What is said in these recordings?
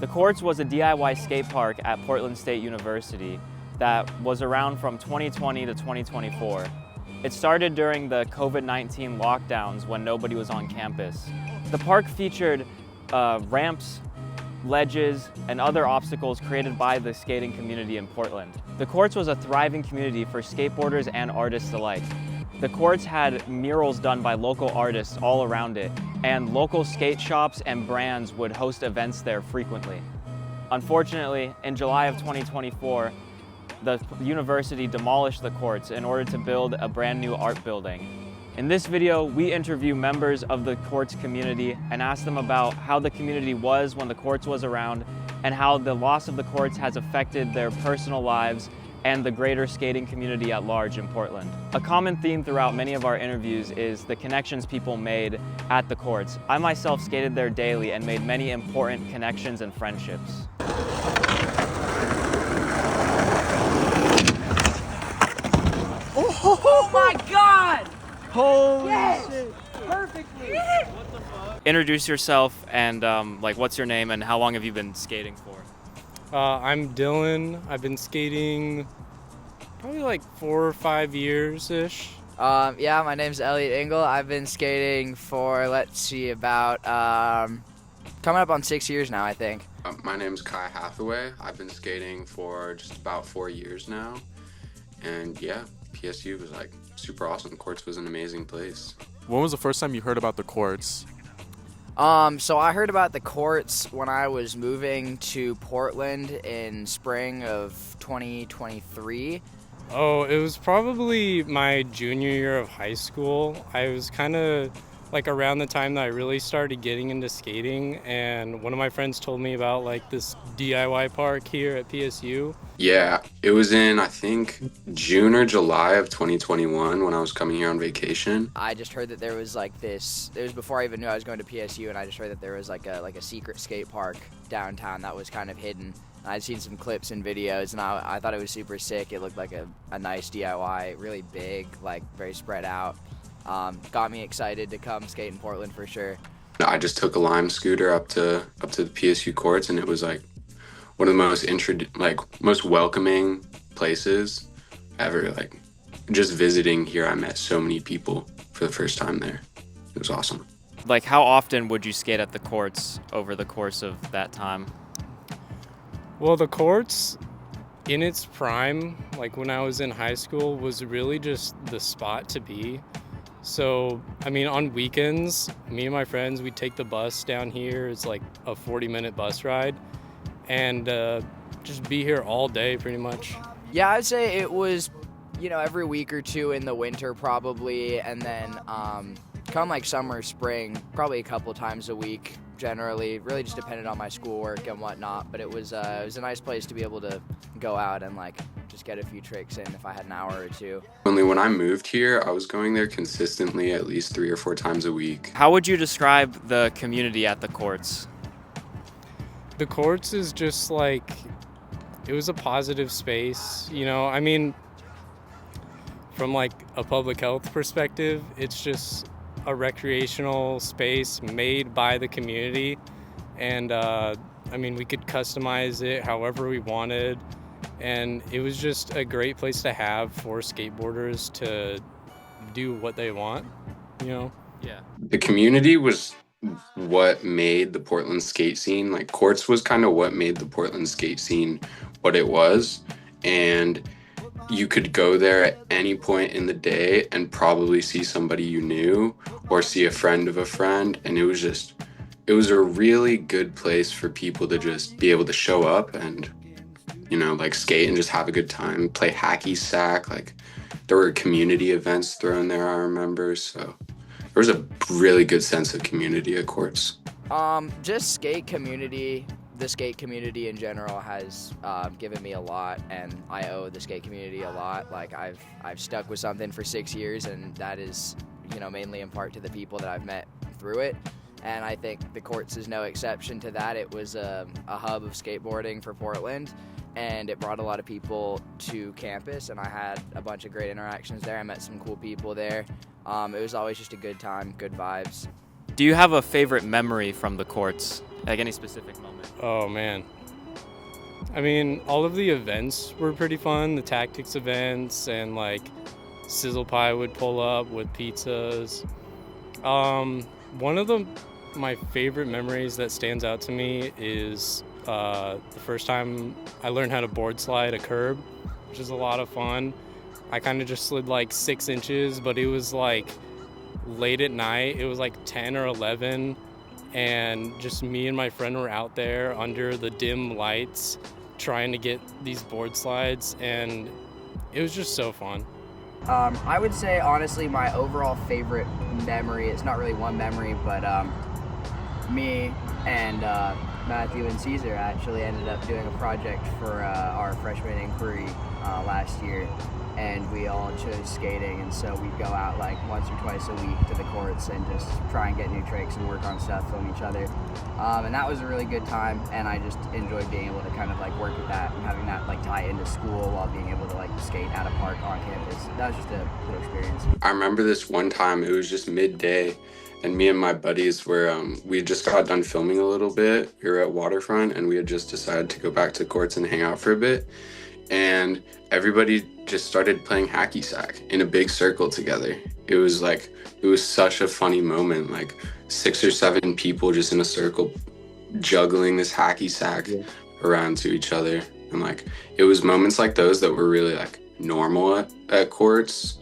The Courts was a DIY skate park at Portland State University that was around from 2020 to 2024. It started during the COVID-19 lockdowns when nobody was on campus. The park featured ramps, ledges, and other obstacles created by the skating community in Portland. The Courts was a thriving community for skateboarders and artists alike. The Courts had murals done by local artists all around it, and local skate shops and brands would host events there frequently. Unfortunately, in July of 2024, the university demolished the Courts in order to build a brand new art building. In this video, we interview members of the Courts community and ask them about how the community was when the Courts was around and how the loss of the Courts has affected their personal lives and the greater skating community at large in Portland. A common theme throughout many of our interviews is the connections people made at the Courts. I myself skated there daily and made many important connections and friendships. Oh my God! Holy yes! shit! Perfectly! What the fuck? Introduce yourself and what's your name and how long have you been skating for? I'm Dylan. I've been skating probably like 4 or 5 years-ish. Yeah, my name's Elliot Engel. I've been skating for, about coming up on 6 years now, I think. My name's Kai Hathaway. I've been skating for just about 4 years now. And yeah, PSU was like super awesome. Courts was an amazing place. When was the first time you heard about the Courts? So I heard about the Courts when I was moving to Portland in spring of 2023. Oh, it was probably my junior year of high school. I was kind of like around the time that I really started getting into skating, and one of my friends told me about like this DIY park here at PSU. Yeah, it was in, I think, June or July of 2021 when I was coming here on vacation. I just heard that there was like this, it was before I even knew I was going to PSU, and I just heard that there was like a secret skate park downtown that was kind of hidden. I'd seen some clips and videos, and I thought it was super sick. It looked like a nice DIY, really big, like very spread out. Got me excited to come skate in Portland for sure. I just took a Lime scooter up to the PSU Courts, and it was like one of the most welcoming places ever. Like just visiting here, I met so many people for the first time there. It was awesome. Like, how often would you skate at the Courts over the course of that time? Well, the Courts in its prime, like when I was in high school, was really just the spot to be. So, I mean, on weekends, me and my friends, we'd take the bus down here. It's like a 40-minute bus ride, and just be here all day pretty much. Yeah, I'd say it was, every week or two in the winter probably, and then come like summer, spring, probably a couple times a week generally. Really just depended on my schoolwork and whatnot, but it was a nice place to be able to go out and like just get a few tricks in if I had an hour or two. Only when I moved here, I was going there consistently at least 3 or 4 times a week. How would you describe the community at the Courts? The Courts is just like, it was a positive space, I mean, from like a public health perspective, it's just a recreational space made by the community, and I mean, we could customize it however we wanted, and it was just a great place to have for skateboarders to do what they want, Yeah. The community was what made the Portland skate scene. Like Courts was kind of what made the Portland skate scene what it was, and you could go there at any point in the day and probably see somebody you knew or see a friend of a friend, and it was a really good place for people to just be able to show up and like skate and just have a good time, play hacky sack. Like there were community events thrown there, I remember, so there was a really good sense of community at Courts. Just skate community. The skate community in general has given me a lot, and I owe the skate community a lot. Like I've stuck with something for 6 years, and that is, mainly in part to the people that I've met through it. And I think the Courts is no exception to that. It was a hub of skateboarding for Portland, and it brought a lot of people to campus, and I had a bunch of great interactions there. I met some cool people there. It was always just a good time, good vibes. Do you have a favorite memory from the Courts? Like any specific moment? Oh man. I mean, all of the events were pretty fun. The tactics events and like Sizzle Pie would pull up with pizzas. One of my favorite memories that stands out to me is the first time I learned how to board slide a curb, which is a lot of fun. I kind of just slid like 6 inches, but it was like late at night. It was like 10 or 11, and just me and my friend were out there under the dim lights trying to get these board slides, and it was just so fun. I would say, honestly, my overall favorite memory, it's not really one memory, but me and Matthew and Caesar actually ended up doing a project for our freshman inquiry last year, and we all chose skating, and so we'd go out like once or twice a week to the courts and just try and get new tricks and work on stuff, film each other, and that was a really good time, and I just enjoyed being able to kind of like work with that and having that like tie into school while being able to like skate at a park on campus. That was just a cool experience. I remember this one time, it was just midday, and me and my buddies were, we had just got done filming a little bit. We were at Waterfront, and we had just decided to go back to the courts and hang out for a bit. And everybody just started playing hacky sack in a big circle together. It was such a funny moment, like 6 or 7 people just in a circle juggling this hacky sack around to each other. And like, it was moments like those that were really like normal at courts.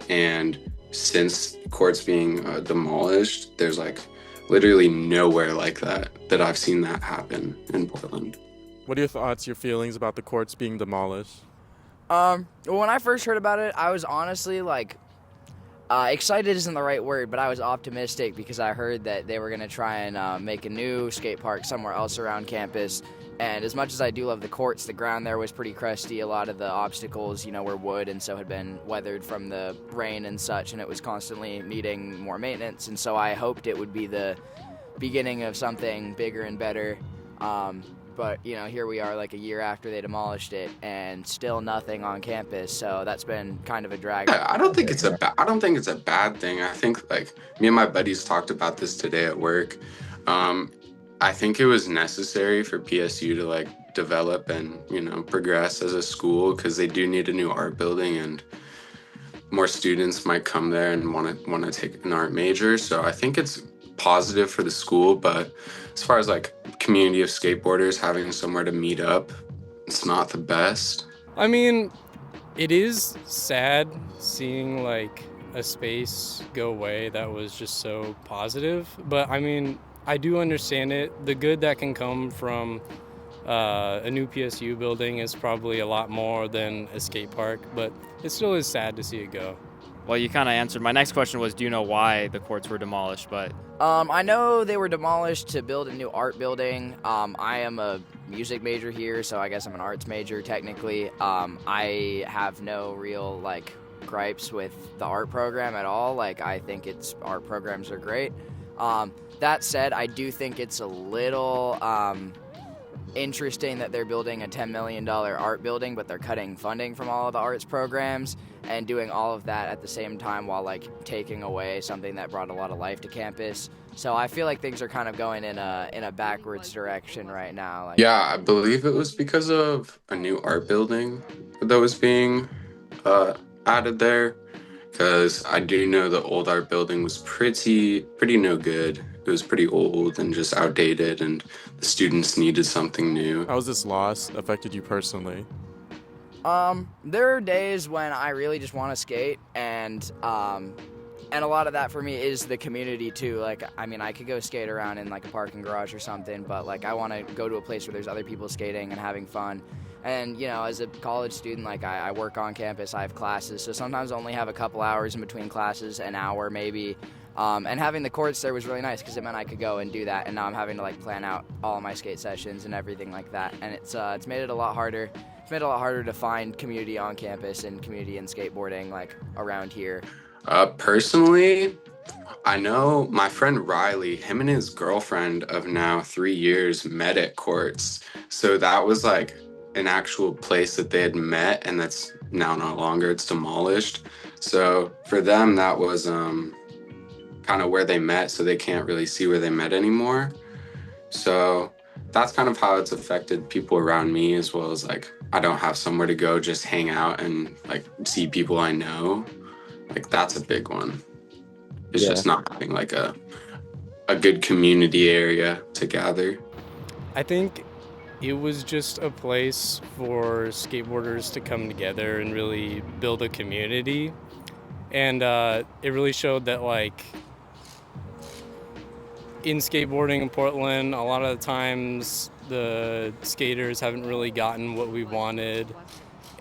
And since courts being demolished, there's like literally nowhere like that I've seen that happen in Portland. What are your thoughts, your feelings about the courts being demolished? Well, when I first heard about it, I was honestly like, excited isn't the right word, but I was optimistic because I heard that they were going to try and make a new skate park somewhere else around campus. And as much as I do love the courts, the ground there was pretty crusty. A lot of the obstacles, were wood and so had been weathered from the rain and such, and it was constantly needing more maintenance. And so I hoped it would be the beginning of something bigger and better. But, here we are like a year after they demolished it and still nothing on campus. So that's been kind of a drag. I don't think it's a bad thing. I think like me and my buddies talked about this today at work. I think it was necessary for PSU to like develop and, progress as a school, because they do need a new art building and more students might come there and want to take an art major. So I think it's positive for the school, but as far as like community of skateboarders having somewhere to meet up, it's not the best. I mean, it is sad seeing like a space go away that was just so positive, but I mean, I do understand it. The good that can come from a new PSU building is probably a lot more than a skate park, but it still is sad to see it go. Well, you kind of answered. My next question was, do you know why the courts were demolished? But I know they were demolished to build a new art building. I am a music major here, so I guess I'm an arts major technically. I have no real like gripes with the art program at all. Like, I think art programs are great. That said, I do think it's a little interesting that they're building a $10 million art building, but they're cutting funding from all of the arts programs and doing all of that at the same time while like taking away something that brought a lot of life to campus. So I feel like things are kind of going in a backwards direction right now. Like, Yeah, I believe it was because of a new art building that was being added there, because I do know the old art building was pretty no good. It was pretty old and just outdated, and the students needed something new. How has this loss affected you personally? There are days when I really just want to skate, and a lot of that for me is the community too. Like, I mean, I could go skate around in like a parking garage or something, but like I want to go to a place where there's other people skating and having fun. And, as a college student, like I work on campus, I have classes, so sometimes I only have a couple hours in between classes, an hour maybe. And having the courts there was really nice because it meant I could go and do that, and now I'm having to like plan out all of my skate sessions and everything like that. And it's made it a lot harder. It's made it a lot harder to find community on campus and community in skateboarding like around here. Personally, I know my friend Riley, him and his girlfriend of now 3 years met at courts. So that was like an actual place that they had met, and that's now no longer, it's demolished. So for them, that was kind of where they met, so they can't really see where they met anymore. So that's kind of how it's affected people around me, as well as like I don't have somewhere to go just hang out and like see people I know. Like that's a big one. It's Yeah. just not having like a good community area to gather. I think it was just a place for skateboarders to come together and really build a community. And it really showed that, like, in skateboarding in Portland, a lot of the times the skaters haven't really gotten what we wanted.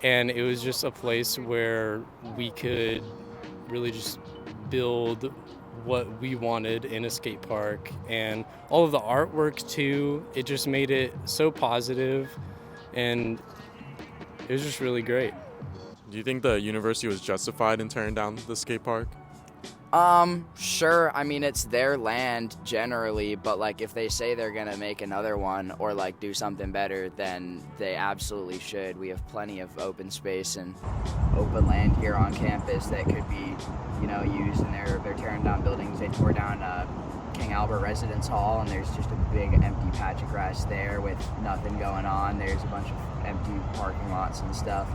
And it was just a place where we could really just build what we wanted in a skate park. And all of the artwork too, it just made it so positive, and it was just really great. Do you think the university was justified in tearing down the skate park? Sure. I mean, it's their land generally, but like if they say they're gonna make another one or like do something better, then they absolutely should. We have plenty of open space and open land here on campus that could be, used. And they're tearing down buildings. They tore down King Albert Residence Hall, and there's just a big empty patch of grass there with nothing going on. There's a bunch of empty parking lots and stuff.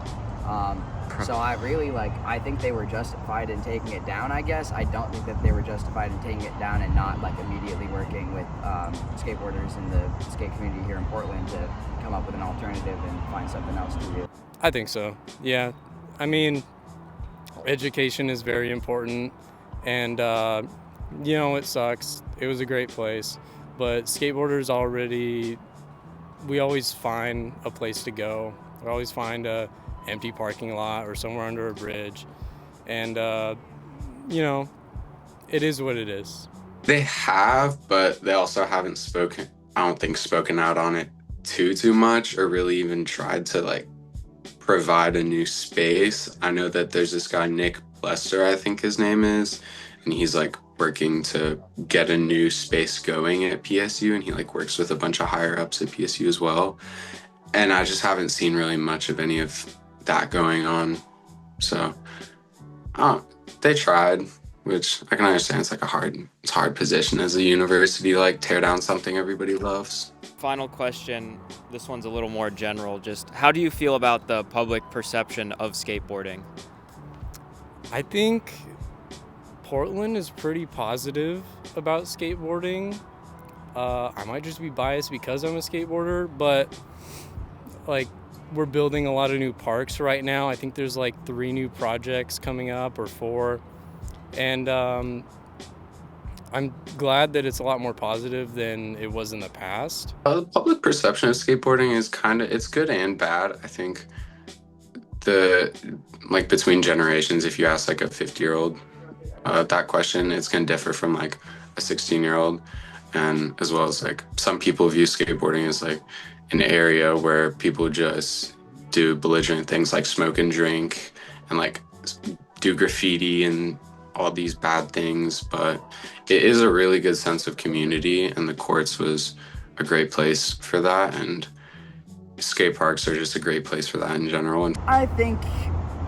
So I think they were justified in taking it down, I guess. I don't think that they were justified in taking it down and not like immediately working with skateboarders in the skate community here in Portland to come up with an alternative and find something else to do. I think so, yeah. I mean, education is very important, and it sucks. It was a great place, but skateboarders we always find a place to go. We always find a empty parking lot or somewhere under a bridge, and it is what it is. They have, but they also haven't spoken out on it too much, or really even tried to like provide a new space. I know that there's this guy, Nick Lester, I think his name is, and he's like working to get a new space going at PSU, and he like works with a bunch of higher ups at PSU as well. And I just haven't seen really much of any of that going on. So they tried, which I can understand. It's like a hard position as a university to like tear down something everybody loves. Final question, this one's a little more general. Just how do you feel about the public perception of skateboarding? I think Portland is pretty positive about skateboarding. I might just be biased because I'm a skateboarder, but like we're building a lot of new parks right now. I think there's like 3 new projects coming up or 4. And I'm glad that it's a lot more positive than it was in the past. The public perception of skateboarding is it's good and bad. I think between generations, if you ask like a 50-year-old that question, it's going to differ from like a 16-year-old. And as well as like some people view skateboarding as like an area where people just do belligerent things like smoke and drink and like do graffiti and all these bad things. But it is a really good sense of community, and the courts was a great place for that, and skate parks are just a great place for that in general. And I think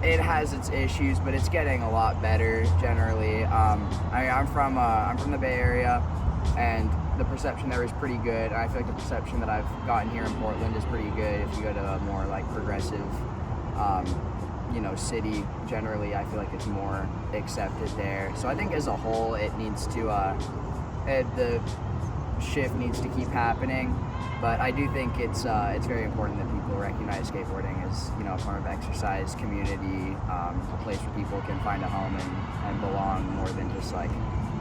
it has its issues, but it's getting a lot better generally. I'm from the Bay Area, and the perception there is pretty good. I feel like the perception that I've gotten here in Portland is pretty good. If you go to a more like progressive, city, generally, I feel like it's more accepted there. So I think as a whole, it needs to, the shift needs to keep happening. But I do think it's very important that people recognize skateboarding as a form of exercise, community, a place where people can find a home and belong more than just like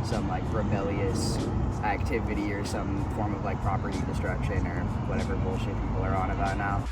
some like rebellious activity or some form of like property destruction or whatever bullshit people are on about now.